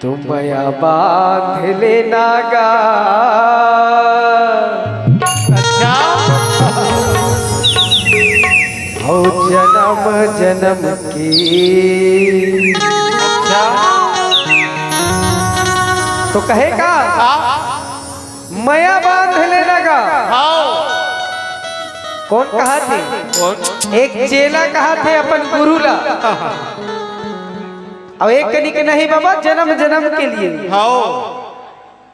तुम मया बांध लेना गा। अच्छा हो जन्म जन्म की। अच्छा तो कहेगा मया बांध लेना गा। कौन कहा थे? कौन? एक चेला कहा थे अपन गुरु ला। अब एक कनी के नहीं बाबा, जन्म जन्म के लिए।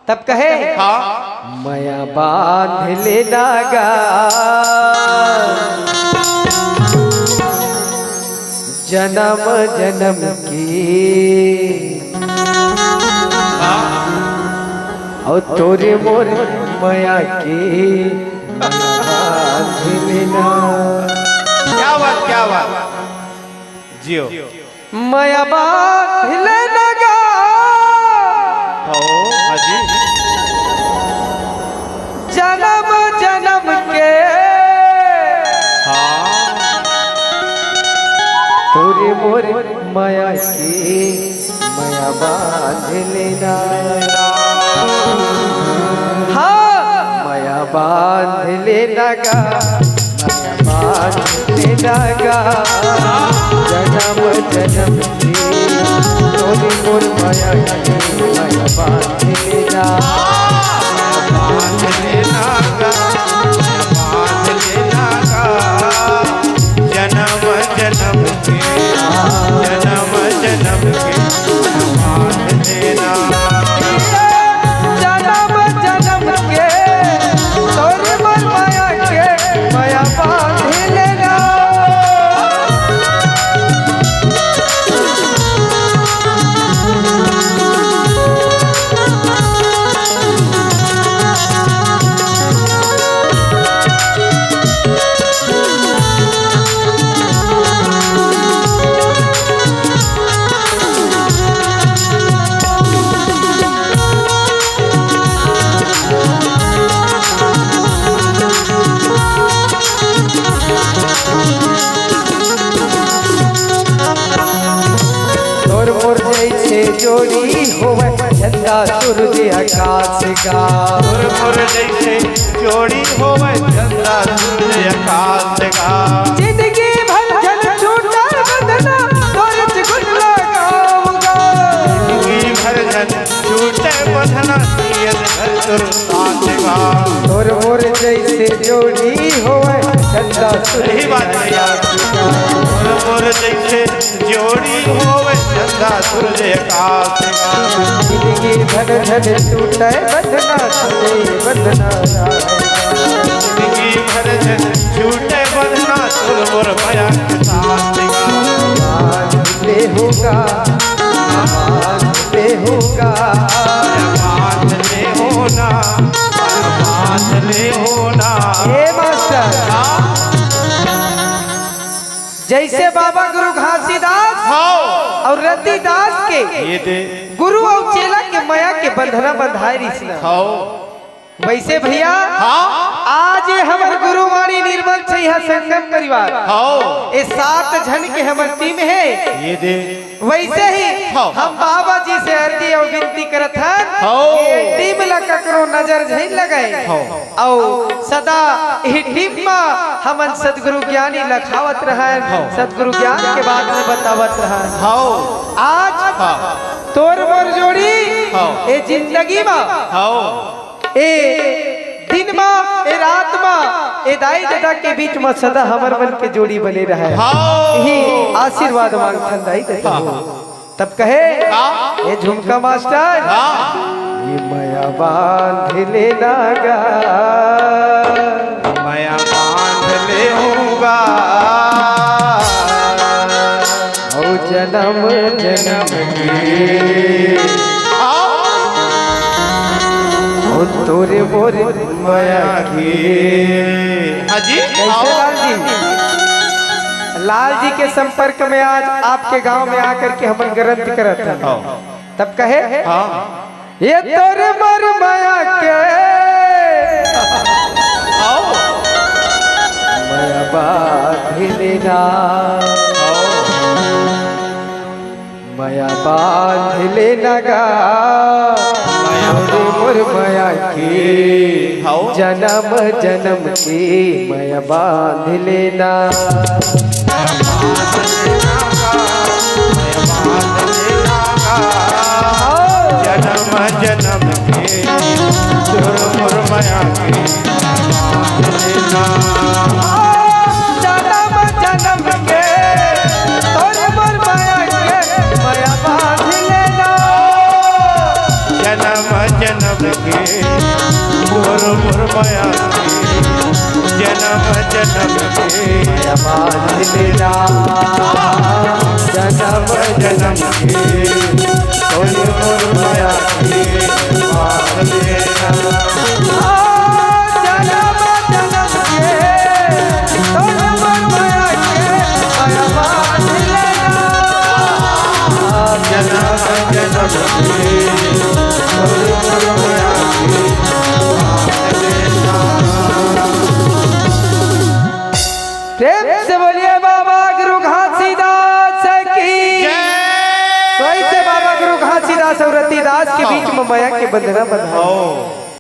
तब कहे मया बांध लेना गा। जन्म जन्म की। और तोरे मोर मया की बांध लेना। क्या बात, क्या बात जियो। मया बांध लेना गा। हाजी जन्म जन्म के। तोरे मोर माया की मया बांध लेना। हाँ मया बांध लेना गा। मया बांध लेना गा। जन्म जन्म की। तोरे मोर माया की मया बांध लेना। बांध लेना गा, बांध लेना गा। जन्म जन्म के, जन्म जन्म के बांध लेना। जन्म जन्म के। तोरे मोर माया के मया बांध लेना। जोड़ी होवे झंडा सूरज आकाश का। मुर जैसे जोड़ी होवे झंडा सूरज आकाश का। जिंदगी भर जल छूटा बंधना तोरे गुण लगाऊंगा। जिंदगी भर जल छूटे बंधना नियत घर तुर साथ का। तोर मोर जैसे जोड़ी होवे झंडा सूरज आकाश का। मुर जैसे जोड़ी होवे झंडा सूरज आकाश का। जिंदगी भर जल छूटे बंधना तोरे बंधना। जिंदगी भर जल छूटे बंधना तुर मोर माया के साथ का। बांधते होगा, बांधते होगा। बांधले होना, बांधले होना। हे मास्टर, जैसे बाबा गुरु घासीदास और रतिदास के ये दे गुरु और चेला के माया के बंधना बंधाए रिश्ता। वैसे भैया आज हमार गुरुवाणी निर्मल से यह संगम परिवार ये 7 जन के हमार टीम है। ये दे वैसे ही हम बाबा जी से अर्जी और विनती करत हैं कि टीम ला ककरो नजर नहीं लगाए और सदा ही टीम में हमन सदगुरु ज्ञानी लखावत रहे, सदगुरु ज्ञान के बात में बतावत रहे। आज तोर मोर जोड़ी ये जिंदगी में ए दिन में ए रात में ए दाई दादा के बीच में सदा हमर मन के जोड़ी बने रहे। यही आशीर्वाद मांगथन दाई दादा। तब कहे ये झुमका मास्टर ये मया बांध लेना गा। माया बांध ले होगा। ओ जन्म जन्म की। तोरे मोर माया की। हाजी कैसे लाल जी? लाल जी के संपर्क में आज आपके गांव में आकर के हम ग्रंथ करत हैं। तब कहे ये तोरे मोर माया के माया बांध लेना। माया बांध लेना गा मोर माया की जन्म जन्म की माया बांध लेना जन्म जन्म के तोर मोर माया के जन्म जन्म के तोर मोर माया के माया बांध लेना जन्म जन्म के तोर मोर माया के जन्म जन्म के माया बांध लेना जन्म जन्म के तोर मोर माया के बांध लेना प्रेम से बोलिए बाबा गुरु घासीदास की तो ऐसे बाबा गुरु घासीदास और रतिदास के बीच में माया के बंधना बंधा